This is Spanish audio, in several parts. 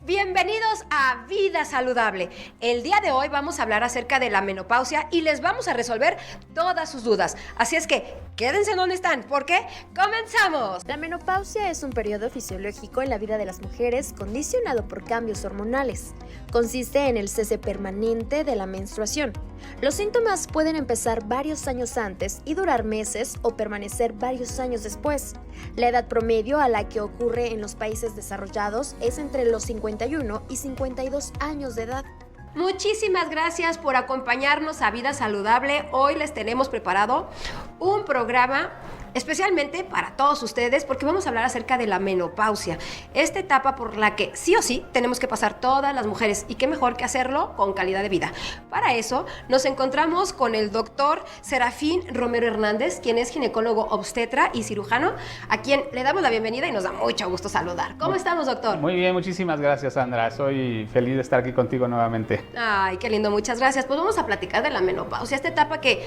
Bienvenidos a Vida Saludable. El día de hoy vamos a hablar acerca de la menopausia y les vamos a resolver todas sus dudas. Así es que quédense donde están, porque ¡comenzamos! La menopausia es un periodo fisiológico en la vida de las mujeres condicionado por cambios hormonales. Consiste en el cese permanente de la menstruación. Los síntomas pueden empezar varios años antes y durar meses o permanecer varios años después. La edad promedio a la que ocurre en los países desarrollados es entre los 51 y 52 años de edad. Muchísimas gracias por acompañarnos a Vida Saludable. Hoy les tenemos preparado un programa especialmente para todos ustedes, porque vamos a hablar acerca de la menopausia, esta etapa por la que sí o sí tenemos que pasar todas las mujeres, y qué mejor que hacerlo con calidad de vida. Para eso nos encontramos con el doctor Serafín Romero Hernández, quien es ginecólogo obstetra y cirujano, a quien le damos la bienvenida y nos da mucho gusto saludar. ¿Cómo estamos, doctor? Muy bien, muchísimas gracias, Sandra. Soy feliz de estar aquí contigo nuevamente. Ay, qué lindo, muchas gracias. Pues vamos a platicar de la menopausia, esta etapa que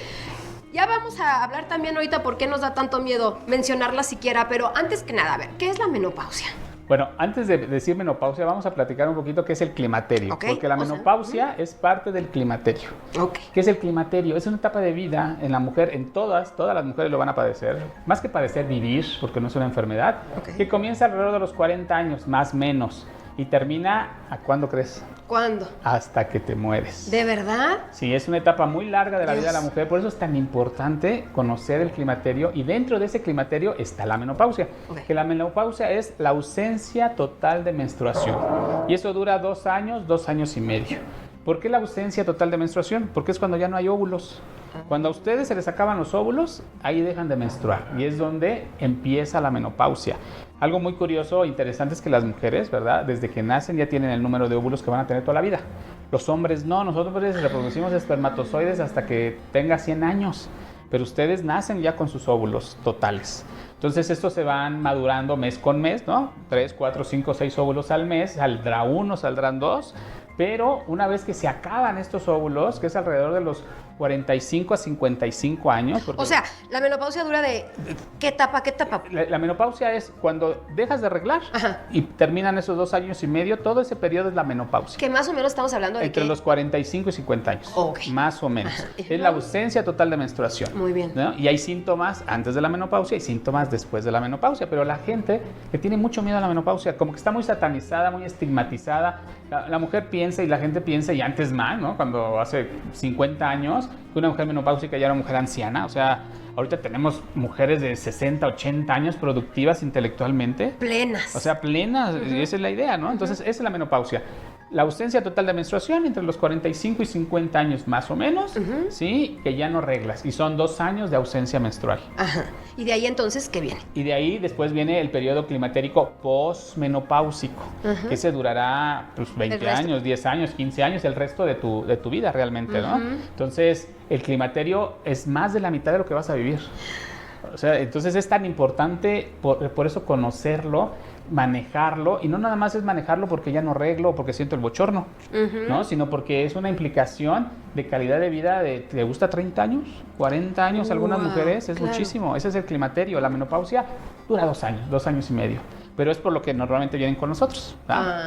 ya vamos a hablar también ahorita por qué nos da tanto miedo mencionarla siquiera, pero antes que nada, a ver, ¿qué es la menopausia? Bueno, antes de decir menopausia, vamos a platicar un poquito qué es el climaterio, Okay, porque la menopausia es parte del climaterio. Okay. ¿Qué es el climaterio? Es una etapa de vida en la mujer, en todas las mujeres lo van a padecer, más que padecer, vivir, porque no es una enfermedad, Okay. que comienza alrededor de los 40 años, más o menos, y termina, ¿a cuándo crees? ¿Cuándo? Hasta que te mueres. ¿De verdad? Sí, es una etapa muy larga de la Dios. vida de la mujer, por eso es tan importante conocer el climaterio, y dentro de ese climaterio está la menopausia, Okay. que la menopausia es la ausencia total de menstruación, y eso dura 2 años, 2 años y medio. ¿Por qué la ausencia total de menstruación? Porque es cuando ya no hay óvulos. Cuando a ustedes se les acaban los óvulos, ahí dejan de menstruar, y es donde empieza la menopausia. Algo muy curioso e interesante es que las mujeres, ¿verdad?, desde que nacen ya tienen el número de óvulos que van a tener toda la vida. Los hombres no, nosotros reproducimos espermatozoides hasta que tenga 100 años, pero ustedes nacen ya con sus óvulos totales. Entonces estos se van madurando mes con mes, ¿no? 3, 4, 5, 6 óvulos al mes, saldrá uno, saldrán dos, pero una vez que se acaban estos óvulos, que es alrededor de los 45 a 55 años. O sea, la menopausia dura de ¿qué etapa, qué etapa? La menopausia es cuando dejas de arreglar. Ajá. Y terminan esos 2 años y medio, todo ese periodo es la menopausia. Que más o menos estamos hablando de Entre que... los 45 y 50 años, Ok. más o menos. Ajá. Es la ausencia total de menstruación. Muy bien. ¿No? Y hay síntomas antes de la menopausia y síntomas después de la menopausia, pero la gente que tiene mucho miedo a la menopausia, como que está muy satanizada, muy estigmatizada, la mujer piensa y la gente piensa, y antes más, ¿no?, cuando hace 50 años, que una mujer menopáusica ya era una mujer anciana. O sea, ahorita tenemos mujeres de 60, 80 años productivas intelectualmente. Plenas. O sea, plenas, y esa es la idea, ¿no? Entonces, esa es la menopausia. La ausencia total de menstruación entre los 45 y 50 años más o menos, ¿sí? Que ya no reglas, y son 2 años de ausencia menstrual. Ajá. Y de ahí entonces, ¿qué viene? Y de ahí después viene el periodo climatérico posmenopáusico, que se durará pues, 20 años, 10 años, 15 años, el resto de tu vida realmente, ¿no? Entonces, el climaterio es más de la mitad de lo que vas a vivir. O sea, entonces es tan importante por eso conocerlo, manejarlo, y no nada más es manejarlo porque ya no arreglo o porque siento el bochorno, ¿no? Sino porque es una implicación de calidad de vida de, ¿te gusta 30 años? 40 años, algunas mujeres, es claro. muchísimo. Ese es el climaterio. La menopausia dura 2 años, 2 años y medio. Pero es por lo que normalmente vienen con nosotros,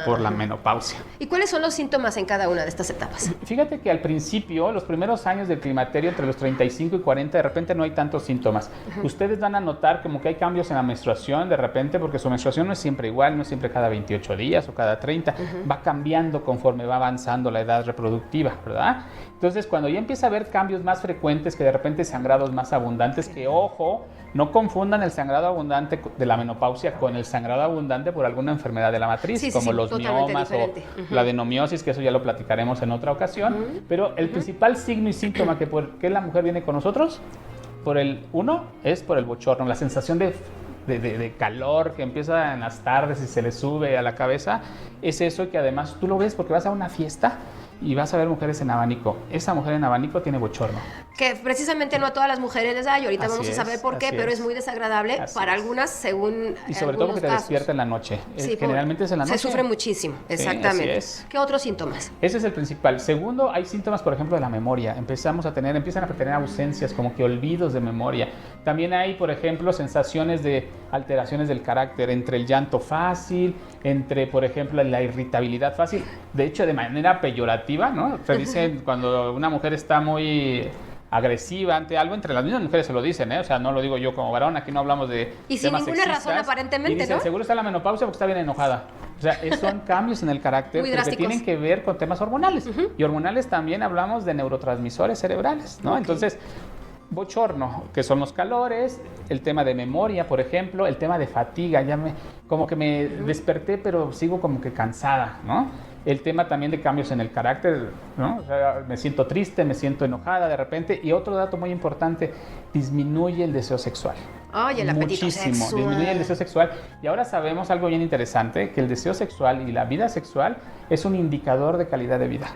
por la menopausia. ¿Y cuáles son los síntomas en cada una de estas etapas? Fíjate que al principio, los primeros años del climaterio, entre los 35 y 40, de repente no hay tantos síntomas. Ustedes van a notar como que hay cambios en la menstruación de repente, porque su menstruación no es siempre igual, no es siempre cada 28 días o cada 30. Va cambiando conforme va avanzando la edad reproductiva, ¿verdad? Entonces, cuando ya empieza a haber cambios más frecuentes, que de repente sangrados más abundantes, que ojo, no confundan el sangrado abundante de la menopausia con el sangrado abundante por alguna enfermedad de la matriz, como los miomas o la adenomiosis, que eso ya lo platicaremos en otra ocasión. Pero el principal signo y síntoma que por qué la mujer viene con nosotros, es por el bochorno, la sensación de calor que empieza en las tardes y se le sube a la cabeza, es eso, que además tú lo ves porque vas a una fiesta y vas a ver mujeres en abanico. Esa mujer en abanico tiene bochorno. Que precisamente no a todas las mujeres les da, y ahorita vamos a saber por qué, pero es muy desagradable para algunas, según y sobre todo porque te despierta en la noche. Sí, generalmente es en la noche. Se sufre muchísimo, exactamente. Sí, ¿Qué otros síntomas? Ese es el principal. Segundo, hay síntomas, por ejemplo, de la memoria. Empiezan a tener ausencias, como que olvidos de memoria. También hay, por ejemplo, sensaciones de alteraciones del carácter, entre el llanto fácil, entre, por ejemplo, la irritabilidad fácil. De hecho, de manera peyorativa, ¿no? Se dicen cuando una mujer está muy agresiva ante algo, entre las mismas mujeres se lo dicen, ¿eh? O sea, no lo digo yo como varón, aquí no hablamos de y sin ninguna sexistas, razón aparentemente, y dicen, ¿no? seguro está en la menopausia porque está bien enojada. O sea, son cambios en el carácter que tienen que ver con temas hormonales. Y hormonales también hablamos de neurotransmisores cerebrales, ¿no? Entonces, bochorno, que son los calores, el tema de memoria, por ejemplo, el tema de fatiga, como que me desperté, pero sigo como que cansada, ¿no? El tema también de cambios en el carácter, ¿no? O sea, me siento triste, me siento enojada de repente. Y otro dato muy importante, disminuye el deseo sexual. Ay, el apetito muchísimo, sexual. disminuye el deseo sexual. Y ahora sabemos algo bien interesante, que el deseo sexual y la vida sexual es un indicador de calidad de vida.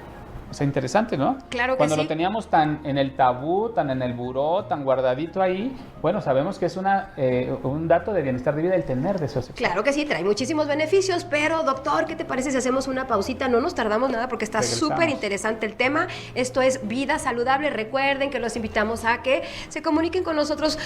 O sea, interesante, ¿no? Claro que Cuando sí. lo teníamos tan en el tabú, tan en el buró, tan guardadito ahí, bueno, sabemos que es un dato de bienestar de vida el tener deseo sexual. Claro que sí, trae muchísimos beneficios, pero doctor, ¿qué te parece si hacemos una pausita? No nos tardamos nada porque está súper interesante el tema. Esto es Vida Saludable. Recuerden que los invitamos a que se comuniquen con nosotros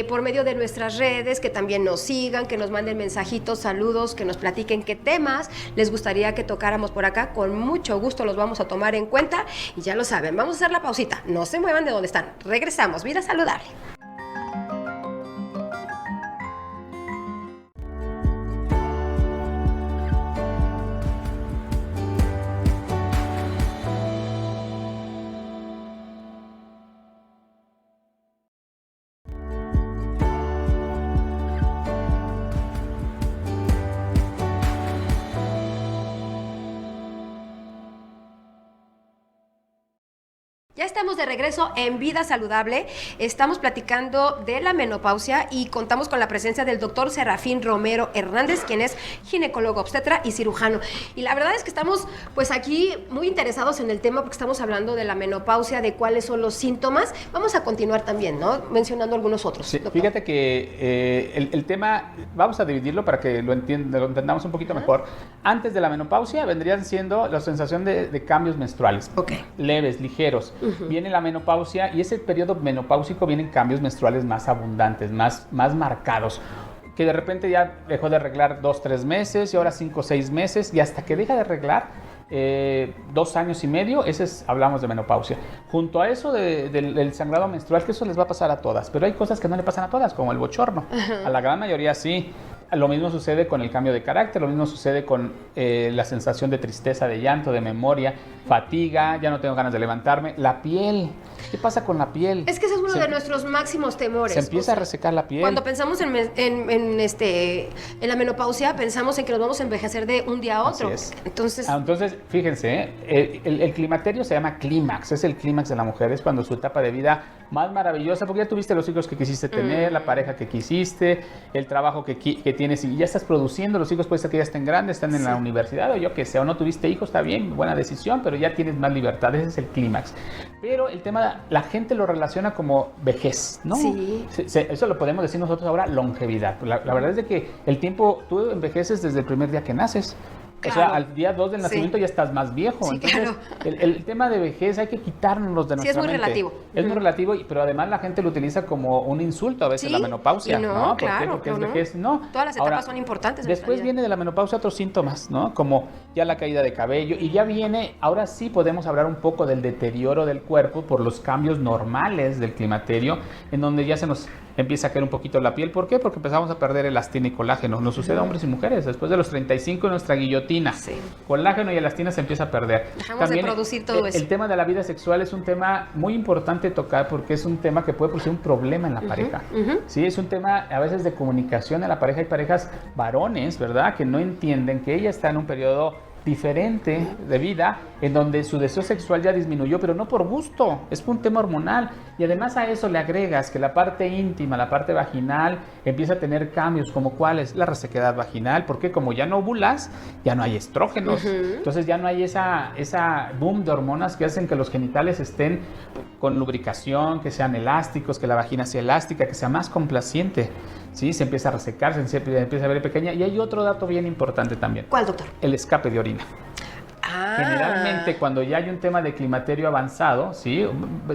por medio de nuestras redes, que también nos sigan, que nos manden mensajitos, saludos, que nos platiquen qué temas les gustaría que tocáramos por acá. Con mucho gusto los vamos a tomar en cuenta y ya lo saben, vamos a hacer la pausita. No se muevan de donde están. Regresamos. Vida Saludable. Ya estamos de regreso en Vida Saludable. Estamos platicando de la menopausia y contamos con la presencia del doctor Serafín Romero Hernández, quien es ginecólogo obstetra y cirujano. Y la verdad es que estamos pues aquí muy interesados en el tema porque estamos hablando de la menopausia, de cuáles son los síntomas. Vamos a continuar también, ¿no? Mencionando algunos otros. Sí, fíjate que el tema, vamos a dividirlo para que lo entendamos un poquito mejor. Antes de la menopausia vendrían siendo la sensación de cambios menstruales. Leves, ligeros. Viene la menopausia y ese periodo menopáusico vienen cambios menstruales más abundantes, más marcados, que de repente ya dejó de arreglar 2-3 meses y ahora 5-6 meses y hasta que deja de arreglar 2 años y medio, hablamos de menopausia. Junto a eso del sangrado menstrual, que eso les va a pasar a todas, pero hay cosas que no le pasan a todas, como el bochorno. A la gran mayoría sí. Lo mismo sucede con el cambio de carácter, lo mismo sucede con la sensación de tristeza, de llanto, de memoria, fatiga, ya no tengo ganas de levantarme. La piel, ¿qué pasa con la piel? Es que ese es uno de nuestros máximos temores. Se empieza a resecar la piel. Cuando pensamos en la menopausia, pensamos en que nos vamos a envejecer de un día a otro. Así es. Entonces, fíjense, el climaterio se llama clímax, es el clímax de la mujer, es cuando su etapa de vida más maravillosa, porque ya tuviste los hijos que quisiste tener, la pareja que quisiste, el trabajo que tienes y ya estás produciendo, los hijos puede ser que ya estén grandes, están en la universidad o yo que sé, o no tuviste hijos, está bien, buena decisión, pero ya tienes más libertad, ese es el clímax. Pero el tema, la gente lo relaciona como vejez, ¿no? Sí. Eso lo podemos decir nosotros ahora, longevidad. La verdad es de que el tiempo, tú envejeces desde el primer día que naces. Claro. O sea, al día 2 del nacimiento ya estás más viejo. Sí, entonces, claro. el tema de vejez hay que quitárnoslos de nuestra mente. Sí, es muy relativo. Es muy relativo, pero además la gente lo utiliza como un insulto a veces, la menopausia. No, ¿Por claro, qué? Porque es vejez. No. Todas las etapas son importantes. Después viene de la menopausia otros síntomas, ¿no? Como ya la caída de cabello y ya viene, ahora sí podemos hablar un poco del deterioro del cuerpo por los cambios normales del climaterio, en donde ya se nos empieza a caer un poquito la piel. ¿Por qué? Porque empezamos a perder elastina y colágeno. Nos sucede a hombres y mujeres. Después de los 35, nuestra guillotina. Sí. Colágeno y elastina se empieza a perder. Dejamos también de producir todo eso. El tema de la vida sexual es un tema muy importante tocar porque es un tema que puede producir un problema en la pareja. Sí, es un tema a veces de comunicación en la pareja. Hay parejas varones, ¿verdad?, que no entienden que ella está en un periodo diferente de vida en donde su deseo sexual ya disminuyó, pero no por gusto, es un tema hormonal. Y además a eso le agregas que la parte íntima, la parte vaginal, empieza a tener cambios, como cuál es la resequedad vaginal, porque como ya no ovulas, ya no hay estrógenos. Entonces ya no hay esa boom de hormonas que hacen que los genitales estén con lubricación, que sean elásticos, que la vagina sea elástica, que sea más complaciente. ¿Sí? Se empieza a resecar, se empieza a ver pequeña. Y hay otro dato bien importante también. ¿Cuál, doctor? El escape de orina. Generalmente cuando ya hay un tema de climaterio avanzado, ¿sí?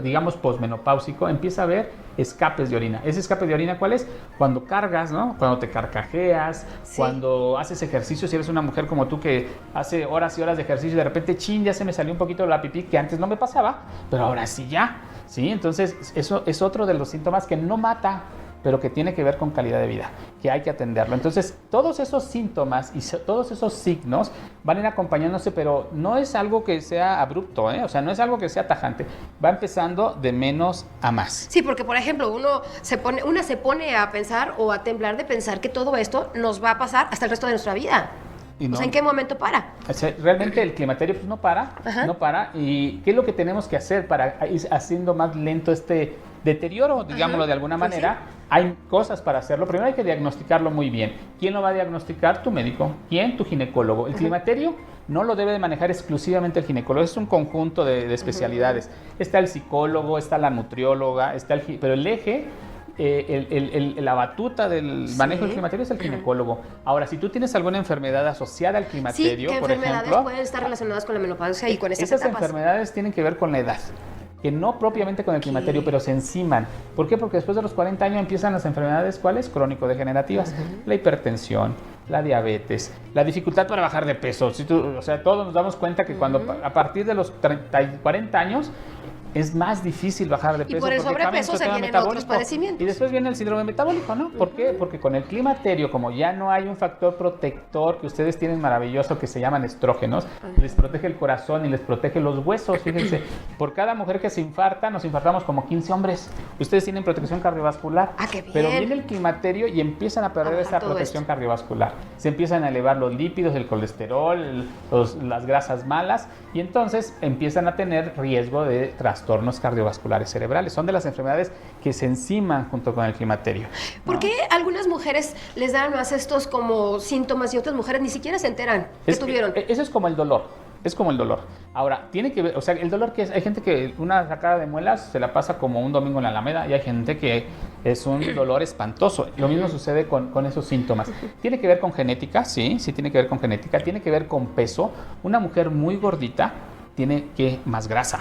Digamos posmenopáusico, empieza a haber escapes de orina. ¿Ese escape de orina cuál es? Cuando cargas, ¿no? Cuando te carcajeas, cuando haces ejercicio, si eres una mujer como tú que hace horas y horas de ejercicio y de repente, ya se me salió un poquito la pipí, que antes no me pasaba, pero ahora sí ya, ¿sí? Entonces eso es otro de los síntomas que no mata, pero que tiene que ver con calidad de vida, que hay que atenderlo. Entonces, todos esos síntomas y todos esos signos van a ir acompañándose, pero no es algo que sea abrupto, ¿eh? O sea, no es algo que sea tajante. Va empezando de menos a más. Sí, porque, por ejemplo, una se pone a pensar o a temblar de pensar que todo esto nos va a pasar hasta el resto de nuestra vida. No. O sea, ¿en qué momento para? O sea, realmente el climaterio pues, no para. ¿Y qué es lo que tenemos que hacer para ir haciendo más lento este deterioro, digámoslo de alguna manera? Sí. Hay cosas para hacerlo. Primero hay que diagnosticarlo muy bien. ¿Quién lo va a diagnosticar? Tu médico. ¿Quién? Tu ginecólogo. El climaterio no lo debe de manejar exclusivamente el ginecólogo. Es un conjunto de especialidades. Está el psicólogo, está la nutrióloga, pero el eje... la batuta del manejo del climaterio es el ginecólogo. Ahora, si tú tienes alguna enfermedad asociada al climaterio, ¿qué por enfermedades ejemplo, pueden estar relacionadas con la menopausia y con esas etapas? etapas? Enfermedades tienen que ver con la edad, que no propiamente con el climaterio, pero se enciman. ¿Por qué? Porque después de los 40 años empiezan las enfermedades, ¿cuáles? Crónico-degenerativas. La hipertensión, la diabetes, la dificultad para bajar de peso. O sea, todos nos damos cuenta que cuando a partir de los 30 y 40 años es más difícil bajar de peso. Y por el sobrepeso se vienen otros padecimientos. Y después viene el síndrome metabólico, ¿no? ¿Por qué? Porque con el climaterio, como ya no hay un factor protector que ustedes tienen maravilloso que se llaman estrógenos, les protege el corazón y les protege los huesos. Fíjense, por cada mujer que se infarta, nos infartamos como 15 hombres. Ustedes tienen protección cardiovascular. ¡Qué bien! Pero viene el climaterio y empiezan a perder esa protección cardiovascular. Se empiezan a elevar los lípidos, el colesterol, las grasas malas, y entonces empiezan a tener riesgo de trastornos cardiovasculares cerebrales. Son de las enfermedades que se enciman junto con el climaterio, ¿no? ¿Por qué algunas mujeres les dan más estos como síntomas y otras mujeres ni siquiera se enteran que tuvieron? Eso es como el dolor. Es como el dolor. Ahora, tiene que ver, o sea, el dolor que es, hay gente que una sacada de muelas se la pasa como un domingo en la Alameda y hay gente que es un dolor espantoso. Lo mismo sucede con esos síntomas. Tiene que ver con genética, sí tiene que ver con genética, tiene que ver con peso. Una mujer muy gordita tiene más grasa.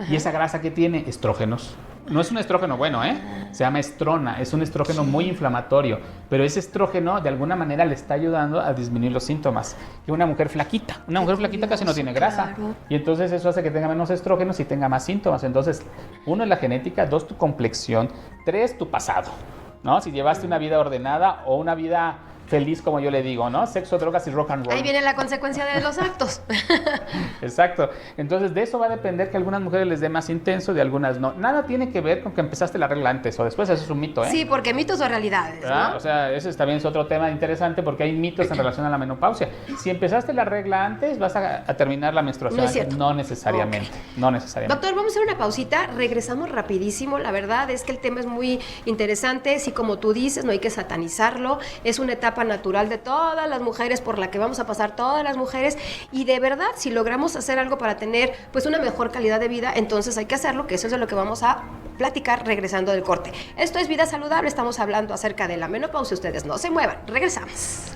Y esa grasa que tiene, estrógenos. No es un estrógeno bueno, se llama estrona, es un estrógeno muy inflamatorio, pero ese estrógeno de alguna manera le está ayudando a disminuir los síntomas. Y una mujer flaquita casi no tiene grasa, y entonces eso hace que tenga menos estrógenos y tenga más síntomas. Entonces, 1 es la genética, 2 tu complexión, 3 tu pasado, ¿no? Si llevaste una vida ordenada o una vida feliz, como yo le digo, ¿no? Sexo, drogas y rock and roll. Ahí viene la consecuencia de los actos. Exacto. Entonces, de eso va a depender que a algunas mujeres les dé más intenso, de algunas no. Nada tiene que ver con que empezaste la regla antes o después, eso es un mito, Sí, porque mitos o realidades, ¿no? O sea, ese también es otro tema interesante porque hay mitos en relación a la menopausia. Si empezaste la regla antes, vas a terminar la menstruación. No es cierto. No necesariamente. No necesariamente. Doctor, vamos a hacer una pausita, regresamos rapidísimo. La verdad es que el tema es muy interesante, sí, como tú dices, no hay que satanizarlo, es una etapa natural de todas las mujeres por la que vamos a pasar todas las mujeres, y de verdad si logramos hacer algo para tener pues una mejor calidad de vida, entonces hay que hacerlo, que eso es de lo que vamos a platicar regresando del corte. Esto es Vida Saludable, estamos hablando acerca de la menopausia, ustedes no se muevan, regresamos.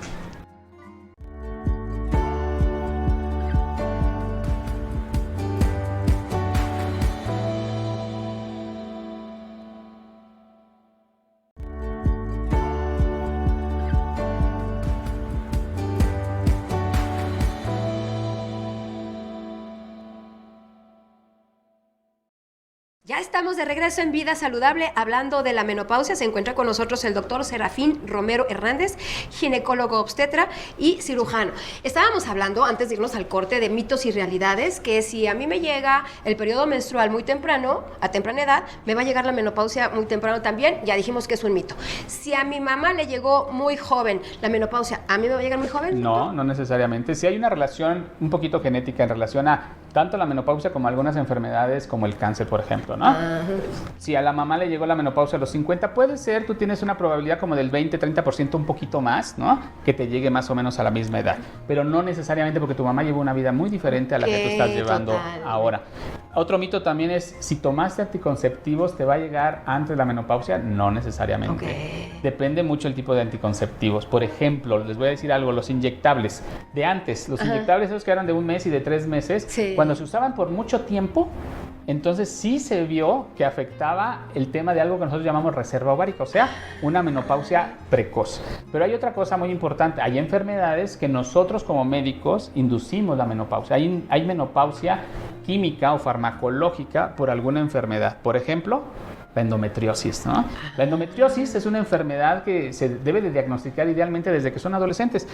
Ya estamos de regreso en Vida Saludable hablando de la menopausia. Se encuentra con nosotros el doctor Serafín Romero Hernández, ginecólogo obstetra y cirujano. Estábamos hablando, antes de irnos al corte, de mitos y realidades, que si a mí me llega el periodo menstrual muy temprano, a temprana edad, me va a llegar la menopausia muy temprano también. Ya dijimos que es un mito. Si a mi mamá le llegó muy joven la menopausia, ¿a mí me va a llegar muy joven? No, no necesariamente. Si hay una relación un poquito genética en relación a tanto la menopausia como algunas enfermedades como el cáncer, por ejemplo, ¿no? Si a la mamá le llegó la menopausia a los 50, puede ser, tú tienes una probabilidad como del 20-30%, un poquito más, ¿no? Que te llegue más o menos a la misma edad, pero no necesariamente, porque tu mamá llevó una vida muy diferente a la que tú estás llevando ahora. Otro mito también es, si tomaste anticonceptivos, ¿te va a llegar antes de la menopausia? No necesariamente. Depende mucho el tipo de anticonceptivos. Por ejemplo, les voy a decir algo, los inyectables de antes, los inyectables esos que eran de 1 mes y de 3 meses, cuando se usaban por mucho tiempo, entonces sí se vio que afectaba el tema de algo que nosotros llamamos reserva ovárica, o sea, una menopausia precoz. Pero hay otra cosa muy importante, hay enfermedades que nosotros como médicos inducimos la menopausia. Hay menopausia química o farmacológica por alguna enfermedad. Por ejemplo, la endometriosis, ¿no? La endometriosis es una enfermedad que se debe de diagnosticar idealmente desde que son adolescentes.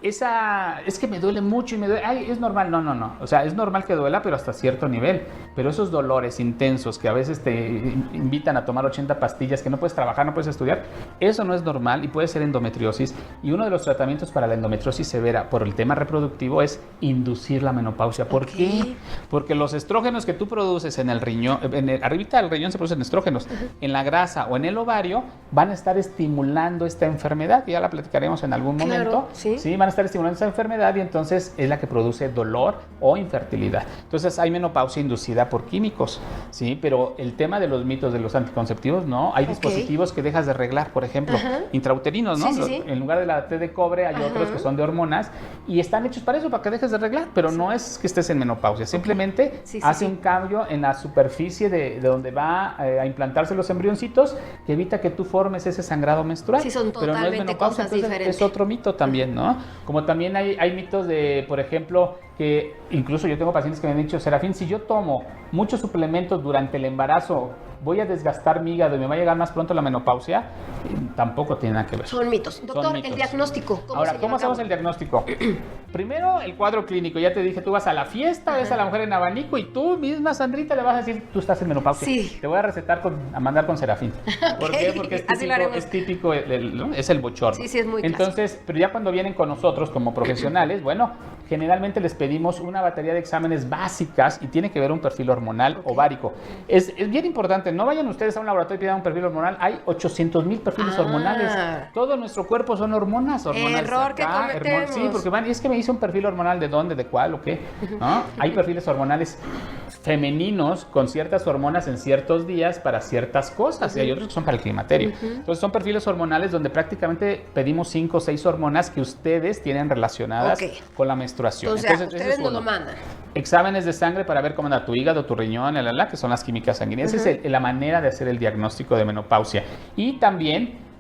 Es que me duele mucho y me duele. Ay, es normal. No. O sea, es normal que duela, pero hasta cierto nivel. Pero esos dolores intensos que a veces te invitan a tomar 80 pastillas, que no puedes trabajar, no puedes estudiar, eso no es normal y puede ser endometriosis. Y uno de los tratamientos para la endometriosis severa por el tema reproductivo es inducir la menopausia. ¿Por qué? Porque los estrógenos que tú produces en el riñón, arribita del riñón se producen estrógenos, en la grasa o en el ovario, van a estar estimulando esta enfermedad, que ya la platicaremos en algún momento. ¿Sí? Van a estar estimulando esta enfermedad y entonces es la que produce dolor o infertilidad. Entonces hay menopausia inducida por químicos, ¿sí? Pero el tema de los mitos de los anticonceptivos, no. Hay dispositivos que dejas de arreglar, por ejemplo, intrauterinos, ¿no? En lugar de la T de cobre hay otros que son de hormonas y están hechos para eso, para que dejes de arreglar, pero no es que estés en menopausia, simplemente hace un cambio en la superficie de donde va a implantarse los embrioncitos, que evita que tú formes ese sangrado menstrual. Sí, son totalmente, pero no es menopausia, cosas diferentes. Es otro mito también, ¿no? Como también hay mitos de, por ejemplo, que incluso yo tengo pacientes que me han dicho, Serafín, si yo tomo muchos suplementos durante el embarazo, voy a desgastar mi hígado y me va a llegar más pronto la menopausia. Tampoco tiene nada que ver. Son mitos. Doctor, el diagnóstico. Ahora, ¿cómo hacemos el diagnóstico? Primero, el cuadro clínico. Ya te dije, tú vas a la fiesta, ves a la mujer en abanico y tú misma, Sandrita, le vas a decir, tú estás en menopausia. Sí. Te voy a recetar a mandar con Serafín. ¿Por qué? Porque es típico, es el bochorno. Sí, es muy Entonces, clásico. pero ya cuando vienen con nosotros como profesionales, bueno, generalmente les pedimos una batería de exámenes básicas y tiene que ver un perfil hormonal ovárico. Es bien importante, no vayan ustedes a un laboratorio y pidan un perfil hormonal, hay 800,000 perfiles hormonales. Todo nuestro cuerpo son hormonas. Error que cometemos. Sí, porque van, y es que me hice un perfil hormonal, ¿de dónde, de cuál o qué? ¿No? Hay perfiles hormonales femeninos con ciertas hormonas en ciertos días para ciertas cosas y hay otros que son para el climaterio. Entonces son perfiles hormonales donde prácticamente pedimos 5 o 6 hormonas que ustedes tienen relacionadas con la menstruación. Entonces ustedes nos lo mandan. Exámenes de sangre para ver cómo anda tu hígado, tu riñón, que son las químicas sanguíneas. Esa es la manera de hacer el diagnóstico de menopausia. Y también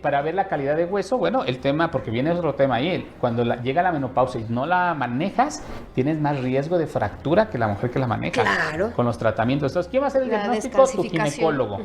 para ver la calidad de hueso, bueno, el tema, porque viene otro tema ahí, cuando llega la menopausia y no la manejas, tienes más riesgo de fractura que la mujer que la maneja. Claro. Con los tratamientos. Entonces, ¿quién va a hacer el diagnóstico? Tu ginecólogo.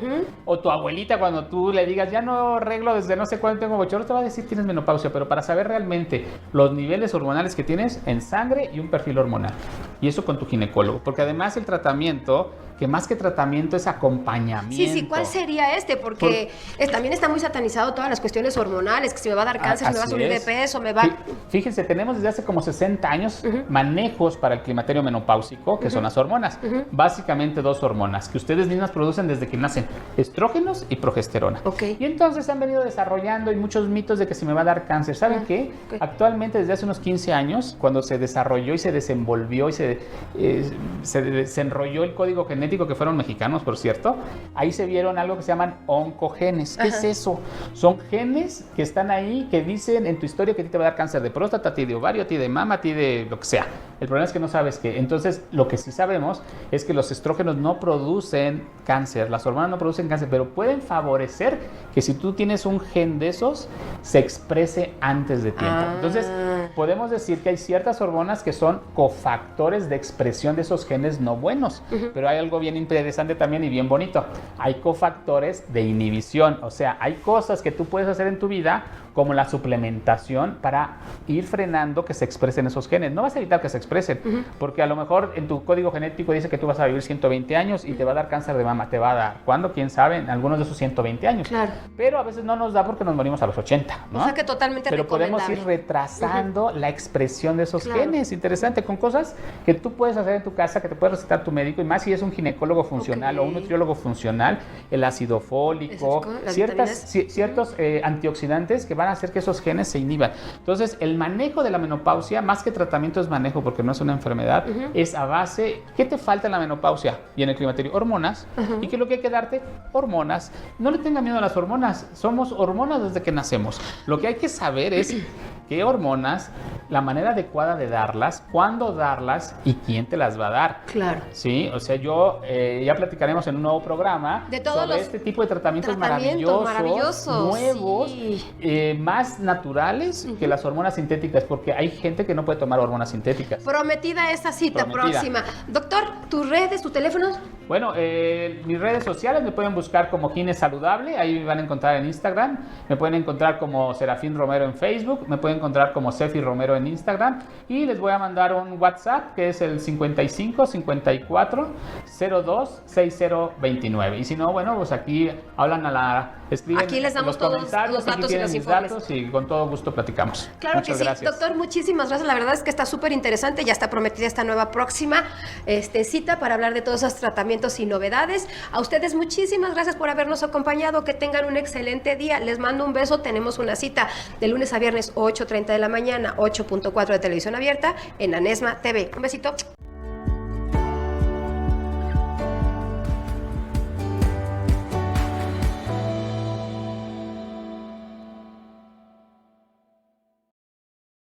O tu abuelita, cuando tú le digas, ya no arreglo desde no sé cuándo tengo bochorno, te va a decir tienes menopausia, pero para saber realmente los niveles hormonales que tienes en sangre y un perfil hormonal. Y eso con tu ginecólogo, porque además el tratamiento, que más que tratamiento es acompañamiento. Sí, ¿cuál sería este? Porque también está muy satanizado todas las cuestiones hormonales, que si me va a dar cáncer, si me va a subir de peso, me va... Fíjense, tenemos desde hace como 60 años manejos para el climaterio menopáusico, que son las hormonas. Básicamente 2 hormonas que ustedes mismas producen desde que nacen, estrógenos y progesterona. Y entonces se han venido desarrollando y muchos mitos de que si me va a dar cáncer. ¿Saben qué? Actualmente, desde hace unos 15 años, cuando se desarrolló y se desenvolvió y se desenrolló el código genético, que fueron mexicanos, por cierto, ahí se vieron algo que se llaman oncogenes. ¿Qué es eso? Son genes que están ahí, que dicen en tu historia que a ti te va a dar cáncer de próstata, a ti de ovario, a ti de mama, a ti de lo que sea. El problema es que no sabes qué. Entonces, lo que sí sabemos es que los estrógenos no producen cáncer, las hormonas no producen cáncer, pero pueden favorecer que si tú tienes un gen de esos, se exprese antes de tiempo. Entonces, podemos decir que hay ciertas hormonas que son cofactores de expresión de esos genes no buenos, pero hay algo bien interesante también y bien bonito. Hay cofactores de inhibición, o sea, hay cosas que tú puedes hacer en tu vida como la suplementación para ir frenando que se expresen esos genes. No vas a evitar que se expresen, porque a lo mejor en tu código genético dice que tú vas a vivir 120 años y te va a dar cáncer de mama. Te va a dar, ¿cuándo? ¿Quién sabe? En algunos de esos 120 años. Claro. Pero a veces no nos da porque nos morimos a los 80, ¿no? O sea que totalmente Pero podemos ir recomendable. retrasando la expresión de esos Claro. genes. Interesante, con cosas que tú puedes hacer en tu casa, que te puede recetar tu médico, y más si es un ginecólogo funcional o un nutriólogo funcional, el ácido fólico, Las ciertos antioxidantes que van a hacer que esos genes se inhiban. Entonces, el manejo de la menopausia, más que tratamiento es manejo, porque no es una enfermedad, es a base, ¿qué te falta en la menopausia y en el climaterio? Hormonas. ¿Y qué es lo que hay que darte? Hormonas. No le tengan miedo a las hormonas, somos hormonas desde que nacemos. Lo que hay que saber es qué hormonas, la manera adecuada de darlas, cuándo darlas y quién te las va a dar. Claro. Sí, o sea, ya platicaremos en un nuevo programa De todos sobre los este tipo de tratamientos maravillosos, nuevos, sí. más naturales que las hormonas sintéticas, porque hay gente que no puede tomar hormonas sintéticas. Prometida esta cita Prometida. próxima. Doctor, tus redes, tus teléfonos. Bueno, mis redes sociales me pueden buscar como Gine Saludable, ahí me van a encontrar en Instagram, me pueden encontrar como Serafín Romero en Facebook, me pueden encontrar como Sefi Romero en Instagram, y les voy a mandar un WhatsApp que es el 55 54 02 6029. Y si no, bueno, pues aquí hablan escriben Aquí les damos en los todos comentarios, los datos aquí y tienen los mis informes. datos y con todo gusto platicamos. Claro Muchas que sí, gracias. doctor, muchísimas gracias. La verdad es que está súper interesante. Ya está prometida esta nueva próxima cita para hablar de todos esos tratamientos y novedades. A ustedes muchísimas gracias por habernos acompañado. Que tengan un excelente día. Les mando un beso. Tenemos una cita de lunes a viernes 8:30 de la mañana, 8.4 de televisión abierta en Anesma TV. Un besito.